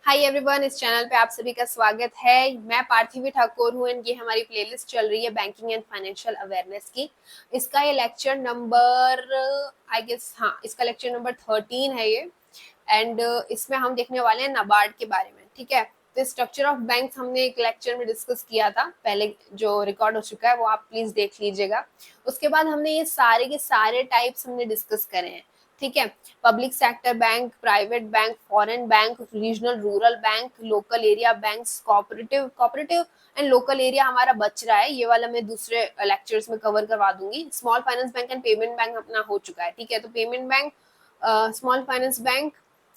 Hi everyone, इस channel पे आप सभी का स्वागत है। मैं पार्थिवी ठाकुर हूँ एंड ये हमारी प्लेलिस्ट चल रही है बैंकिंग एंड फाइनेंशियल अवेयरनेस की। इसका ये लेक्चर नंबर आई गेस, हाँ, इसका लेक्चर नंबर 13 है ये। एंड इसमें हम देखने वाले हैं नाबार्ड के बारे में। ठीक है, तो स्ट्रक्चर ऑफ बैंक्स हमने एक लेक्चर में डिस्कस किया था पहले, जो रिकॉर्ड हो चुका है वो आप प्लीज देख लीजिएगा। उसके बाद हमने ये सारे के सारे टाइप्स हमने डिस्कस करे हैं। ठीक है, public sector bank, private bank, foreign bank, regional rural bank, local area banks, cooperative cooperative and local area हमारा बच रहा है, ये वाला मैं दूसरे लेक्चर्स में कवर करवा दूंगी। Small finance bank and payment bank अपना हो चुका है। ठीक है, तो payment bank, small finance bank,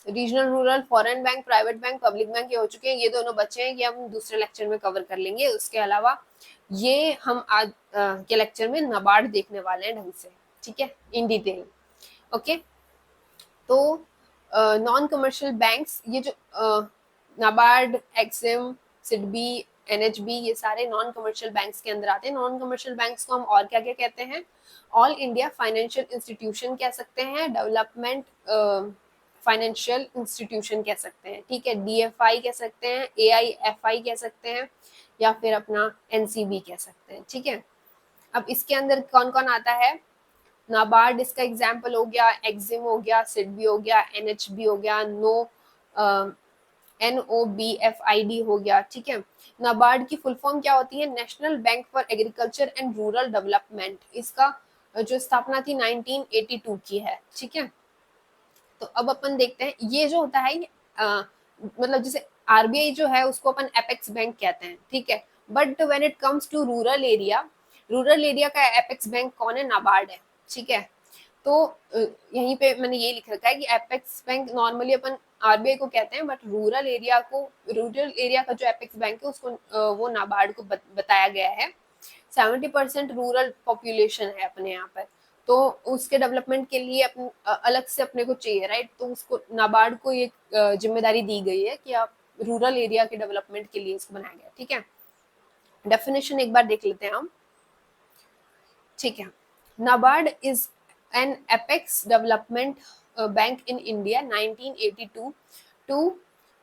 regional rural, foreign bank, private bank, public bank, ये हो चुके हैं। ये दोनों बचे हैं, ये हम दूसरे लेक्चर में कवर कर लेंगे। उसके अलावा ये हम आज के लेक्चर में नाबार्ड देखने वाले हैं ढंग से। ठीक है, इन डिटेल। ओके, तो नॉन कमर्शियल बैंक्स, ये जो नाबार्ड, एक्सिम, सिडबी, एनएचबी, ये सारे नॉन कमर्शियल बैंक्स के अंदर आते हैं। नॉन कमर्शियल बैंक्स को हम और क्या क्या कहते हैं? ऑल इंडिया फाइनेंशियल इंस्टीट्यूशन कह सकते हैं, डेवलपमेंट फाइनेंशियल इंस्टीट्यूशन कह सकते हैं। ठीक है, डीएफआई कह सकते हैं, एआईएफआई कह सकते हैं, या फिर अपना एनसीबी कह सकते हैं। ठीक है, अब इसके अंदर कौन कौन आता है? नाबार्ड इसका एग्जाम्पल हो गया, एक्सिम हो गया, सिडबी हो गया, एनएचबी हो गया, NOBFID हो गया। ठीक है, नाबार्ड की फुल फॉर्म क्या होती है? National bank for agriculture and Rural development. इसका जो स्थापना थी 1982 की है। ठीक है, तो अब अपन देखते हैं ये जो होता है, मतलब जैसे आरबीआई जो है उसको अपन एपेक्स बैंक कहते हैं। ठीक है, but when it comes to rural area का एपेक्स बैंक कौन है? नाबार्ड है। ठीक है, तो यहीं पे मैंने ये लिख रखा है कि एपेक्स बैंक नॉर्मली अपन आरबीआई को कहते हैं, बट रूरल एरिया का जो एपेक्स बैंक है उसको वो नाबार्ड को बताया गया है। 70% रूरल पॉपुलेशन है अपने यहाँ पर, तो उसके डेवलपमेंट के लिए अलग से अपने को चाहिए, राइट? तो उसको नाबार्ड को ये जिम्मेदारी दी गई है कि आप रूरल एरिया के डेवलपमेंट के लिए इसको बनाया गया। ठीक है, डेफिनेशन एक बार देख लेते हैं हम। ठीक है, NABARD is an apex development bank in India 1982 to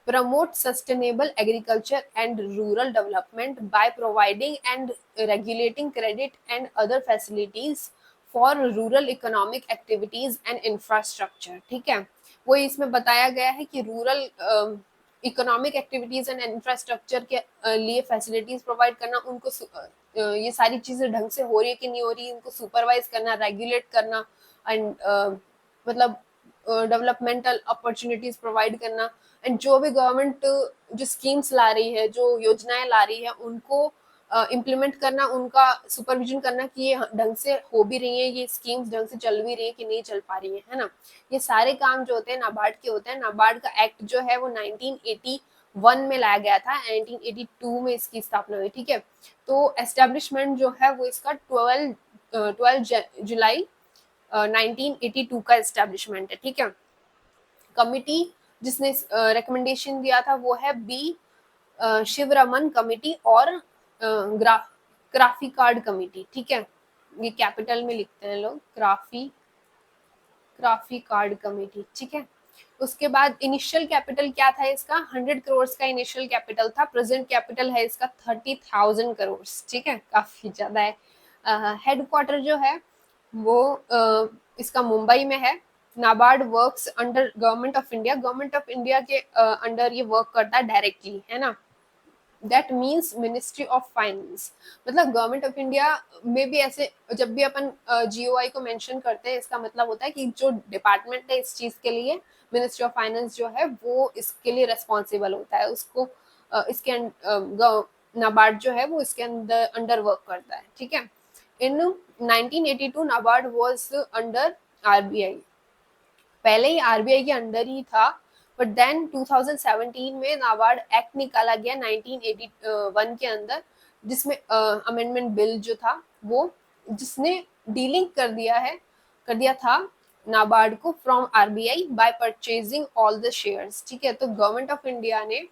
promote sustainable agriculture and rural development by providing and regulating credit and other facilities for rural economic activities and infrastructure। ठीक है, वो इसमें बताया गया है कि rural economic activities and infrastructure के लिए फैसिलिटीज प्रोवाइड करना, उनको ये सारी चीजें ढंग से हो रही है कि नहीं हो रही, उनको सुपरवाइज करना, रेगुलेट करना, एंड मतलब डेवलपमेंटल अपॉर्चुनिटीज प्रोवाइड करना, एंड जो भी गवर्नमेंट जो स्कीम्स ला रही है, जो योजनाएं ला रही है, उनको इम्प्लीमेंट करना, उनका सुपरविजन करना कि ये ढंग से हो भी रही है, ये स्कीम्स ढंग से चल भी रही है कि नहीं चल पा रही है ना। ये सारे काम जो होते हैं नाबार्ड के होते हैं। नाबार्ड का एक्ट जो है वो 1981 में लाया गया था, 1982 में इसकी स्थापना हुई। ठीक है, तो एस्टेब्लिशमेंट जो है वो इसका 12 जुलाई 1982 का एस्टेब्लिशमेंट है। ठीक है, कमिटी जिसने रिकमेंडेशन दिया था वो है बी शिवरमन कमिटी और क्राफी कार्ड कमिटी। ठीक है, ये कैपिटल में लिखते हैं लोग, क्राफी कार्ड कमेटी। ठीक है, उसके बाद इनिशियल कैपिटल क्या था इसका? 100 करोड़ का इनिशियल कैपिटल था। प्रेजेंट कैपिटल है इसका 30,000 करोड़। ठीक है, काफी ज्यादा है। हेडक्वार्टर जो है वो इसका मुंबई में है। NABARD works under government of India, government of India के अंडर ये वर्क करता है डायरेक्टली, है ना। That means ministry of finance, मतलब गवर्नमेंट ऑफ इंडिया में भी ऐसे जब भी अपन जीओआई को मेंशन करते हैं, इसका मतलब होता है कि जो डिपार्टमेंट है इस चीज के लिए, मिनिस्ट्री ऑफ फाइनेंस जो है वो इसके लिए रेस्पॉन्सिबल होता है। उसको इसके नाबार्ड जो है वो इसके अंडर वर्क करता है। ठीक है, इन 1982 नाबार्ड वाज अंडर आरबीआई, पहले ही आरबीआई के अंडर ही था, बट देन 2017 में नाबार्ड एक्ट निकाला गया 1981 के अंदर, जिसमें अमेंडमेंट बिल जो था वो, जिसने डीलिंग कर दिया था नाबार्ड को from RBI bye purchasing all the shares. ठीक है, तो गवर्नमेंट ऑफ इंडिया ने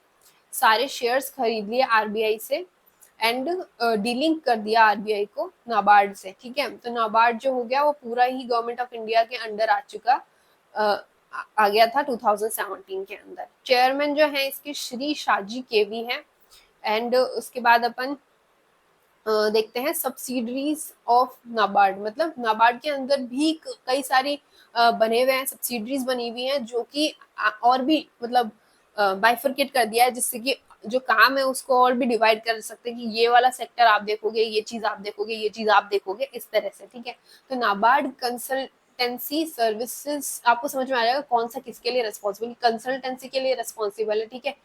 सारे शेयर्स खरीद लिए आरबीआई से एंड डीलिंग कर दिया आरबीआई को नाबार्ड से। ठीक है, तो नाबार्ड जो हो गया वो पूरा ही गवर्नमेंट ऑफ इंडिया के अंडर आ चुका, आ गया था 2017 के अंदर। चेयरमैन जो है इसके श्री शाजी केवी हैं। एंड उसके बाद अपन देखते हैं सब्सिडरीज ऑफ नाबार्ड, मतलब नाबार्ड के अंदर भी कई सारी बने हुए हैं, सब्सिडरीज बनी हुई हैं जो कि और भी मतलब बाइफरकेट कर दिया है, जिससे कि जो काम है उसको और भी डिवाइड कर सकते हैं कि ये वाला सेक्टर आप देखोगे, ये चीज आप देखोगे, ये चीज आप देखोगे, इस तरह से। ठीक है, तो नाबार्ड कंसल्टेंसी सर्विसेज, आपको समझ में आ जाएगा कौन सा किसके लिए रिस्पॉन्सिबल, कंसल्टेंसी के लिए रिस्पॉन्सिबल है। ठीक है,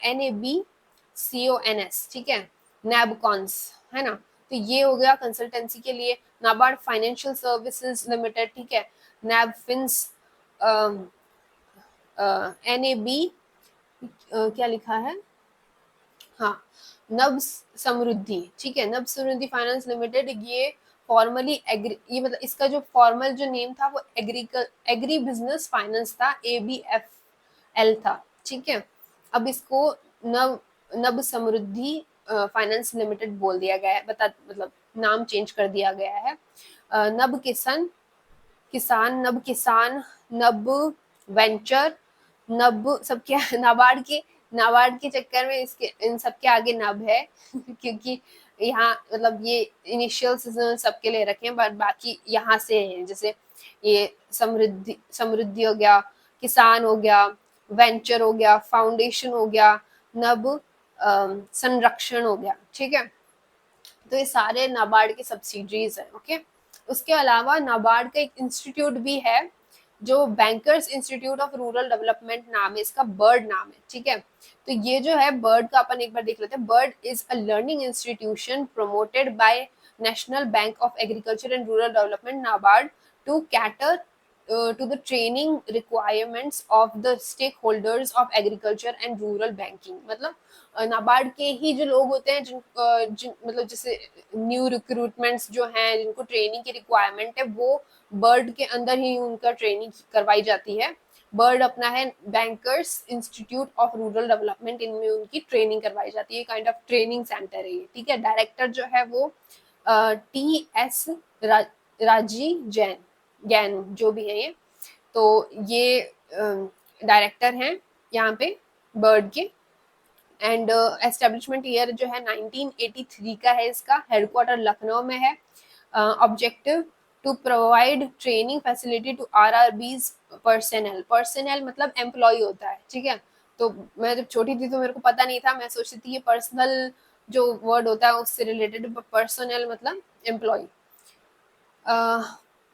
NABCONS, ठीक है, नैबकॉन्स, है ना। तो ये हो गया कंसल्टेंसी के लिए। नाबार्ड फाइनेंशियल सर्विसेज लिमिटेड, ठीक है, नैबफिन्स, NAB, क्या लिखा है, हाँ, नब समृद्धि, ठीक है, नब समृद्धि फाइनेंस लिमिटेड, ये फॉर्मली एग्री, ये मतलब इसका जो फॉर्मल जो नेम था वो एग्री बिजनेस फाइनेंस था, ABFL था। ठीक है, अब इसको नव नब समृद्धि फाइनेंस लिमिटेड बोल दिया गया है, मतलब नाम चेंज कर दिया गया है। नब किसान, नब वेंचर, नब सबके नाबार्ड के चक्कर में इसके इन सबके आगे नब है क्योंकि यहाँ मतलब ये इनिशियल्स सबके लिए रखे हैं, बट बाकी यहाँ से है, जैसे ये समृद्धि हो गया, किसान हो गया, वेंचर हो गया, फाउंडेशन हो गया, नब संरक्षण हो गया। ठीक है, तो ये सारे नाबार्ड के सब्सिडरीज हैं। ओके, उसके अलावा नाबार्ड का एक इंस्टीट्यूट भी है जो bankers institute of rural development नाम है इसका, बर्ड नाम है। ठीक है, तो ये जो है बर्ड का अपन एक बार देख लेते हैं। BIRD is a learning institution promoted by National Bank of Agriculture and Rural Development NABARD to cater to the training requirements of the stakeholders of agriculture and rural banking, मतलब नाबार्ड के ही जो लोग होते हैं जिन मतलब जैसे न्यू रिक्रूटमेंट्स जो हैं जिनको ट्रेनिंग की रिक्वायरमेंट है, वो बर्ड के अंदर ही उनका ट्रेनिंग करवाई जाती है। बर्ड अपना है bankers institute of rural development, इनमें उनकी ट्रेनिंग करवाई जाती है, काइंड ऑफ ट्रेनिंग सेंटर है ये। ठीक है, डायरेक्टर जो है वो TS राजी जैन जो भी है ये, तो ये डायरेक्टर हैं यहाँ पे बर्ड के। एंड एस्टेब्लिशमेंट ईयर जो है 1983 का है, इसका हेडक्वार्टर लखनऊ में है। Objective to provide training facility to RRBs personnel मतलब एम्प्लॉय होता है। ठीक है, तो मैं जब छोटी थी तो मेरे को पता नहीं था, मैं सोचती थी ये पर्सनल जो वर्ड होता है उससे रिलेटेड, पर्सनल मतलब एम्प्लॉय,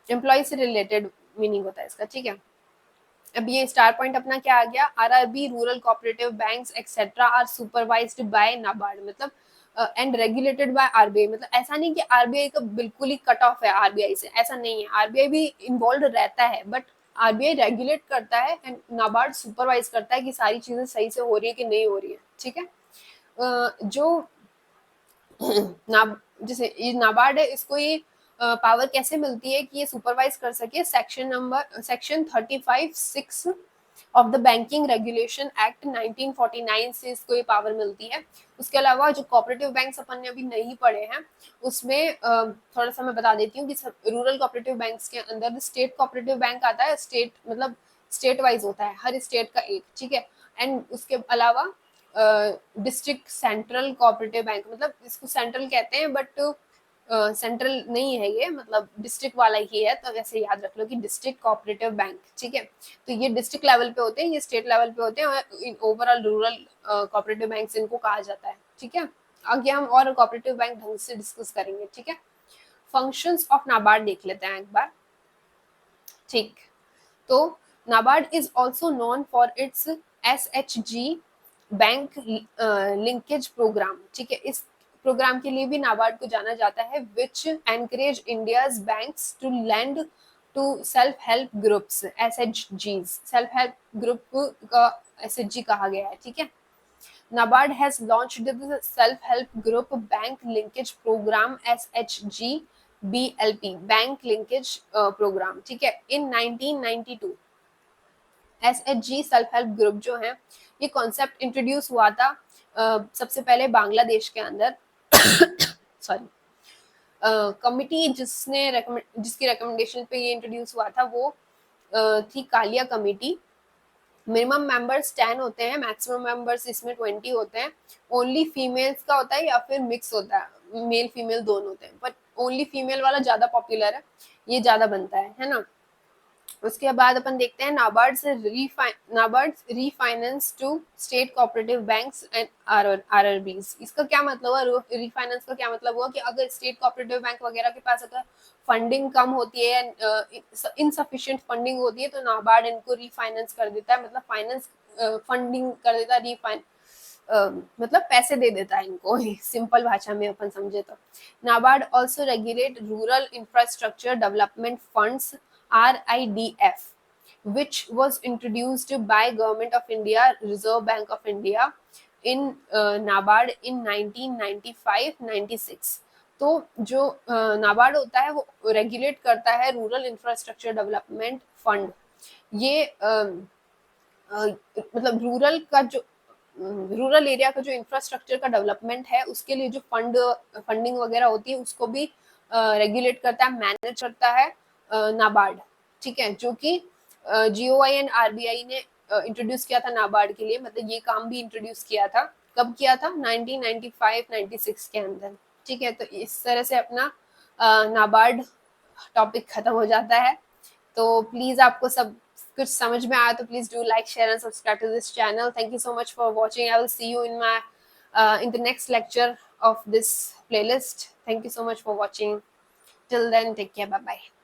एम्प्लॉय से रिलेटेड मीनिंग होता है इसका। ठीक है, अब ये स्टार पॉइंट अपना क्या आ गया, RRB rural cooperative banks etcetera are supervised by NABARD, मतलब एंड रेगुलेटेड बाय RBI, मतलब ऐसा नहीं कि RBI का बिल्कुल ही कट ऑफ है RBI से, ऐसा नहीं है, RBI भी इन्वॉल्व रहता है, बट RBI रेगुलेट करता है एंड नाबार्ड सुपरवाइज करता है कि सारी चीजें सही से हो रही है कि नहीं हो रही है। ठीक है, जो जैसे ये नाबार्ड है, इसको ये पावर कैसे मिलती है कि ये सुपरवाइज कर सके, section 35(6) of the banking regulation act 1949 से इसको ये पावर मिलती है। उसके अलावा जो कोऑपरेटिव बैंक्स अपन ने अभी नहीं पढ़े हैं उसमें थोड़ा सा मैं बता देती हूँ कि रूरल कोऑपरेटिव बैंक्स के अंदर स्टेट कोऑपरेटिव बैंक आता है, स्टेट मतलब स्टेट वाइज होता है, हर स्टेट का एक। ठीक है, एंड उसके अलावा डिस्ट्रिक्ट सेंट्रल कोऑपरेटिव बैंक, मतलब इसको सेंट्रल कहते हैं बट सेंट्रल नहीं है ये, मतलब डिस्ट्रिक्ट वाला ही है, तो वैसे याद रख लो कि डिस्ट्रिक्ट कोऑपरेटिव बैंक। ठीक है, तो ये डिस्ट्रिक्ट लेवल पे होते हैं, ये स्टेट लेवल पे होते हैं, और ओवरऑल रूरल कोऑपरेटिव बैंक इनको कहा जाता है। ठीक है, आगे हम और कोऑपरेटिव बैंक ढंग से डिस्कस करेंगे। ठीक है, फंक्शंस ऑफ नाबार्ड देख लेते हैं एक बार। ठीक, तो NABARD is also known for its SHG bank linkage program. ठीक है, इस प्रोग्राम के लिए भी नाबार्ड को जाना जाता है, which encourage India's banks to lend to self help groups, SHGs, self help group का SHG कहा गया है। ठीक है, NABARD has launched the self-help group bank linkage program SHG BLP bank linkage program. ठीक है, in 1992 SHG self help group जो है ये कॉन्सेप्ट इंट्रोड्यूस हुआ था सबसे पहले बांग्लादेश के अंदर सॉरी, कमिटी जिसकी रिकमेंडेशन पे ये इंट्रोड्यूस हुआ था वो थी कालिया कमेटी। मिनिमम मेंबर्स 10 होते हैं, मैक्सिमम मेंबर्स इसमें 20 होते हैं। ओनली फीमेल्स का होता है या फिर मिक्स होता है, मेल फीमेल दोनों होते हैं, बट ओनली फीमेल वाला ज्यादा पॉपुलर है, ये ज्यादा बनता है ना। उसके बाद अपन देखते हैं NABARD refinance to state cooperative banks and RRBs. इसका क्या मतलब हुआ, रीफाइनेंस का क्या मतलब हुआ कि अगर स्टेट कोऑपरेटिव बैंक वगैरह के पास अगर फंडिंग कम होती है, इनसफिशिएंट फंडिंग होती है, तो नाबार्ड इनको रीफाइनेंस कर देता है, मतलब फाइनेंस फंडिंग कर देता है, मतलब पैसे दे देता है इनको सिंपल भाषा में अपन समझे तो। NABARD also regulate rural infrastructure development funds RIDF, which was introduced by Government of India, Reserve Bank of India in NABARD in 1995-96। तो जो नाबार्ड होता है वो रेगुलेट करता है रूरल इंफ्रास्ट्रक्चर डेवलपमेंट फंड। ये मतलब रूरल एरिया का जो इंफ्रास्ट्रक्चर का डेवलपमेंट है उसके लिए जो फंडिंग वगैरह होती है उसको भी रेगुलेट करता है, मैनेज करता है नाबार्ड। ठीक है, जो कि GOI एंड RBI ने इंट्रोड्यूस किया था नाबार्ड के लिए, मतलब ये काम भी इंट्रोड्यूस किया था। कब किया था? 1995-96 के अंदर। ठीक है, तो इस तरह से अपना नाबार्ड टॉपिक खत्म हो जाता है। तो प्लीज आपको सब कुछ समझ में आया तो please do like, share and subscribe to this channel. Thank you so much for watching. I will see you in my in the next lecture of this playlist. Thank you so much for watching. Till then, take care. Bye bye.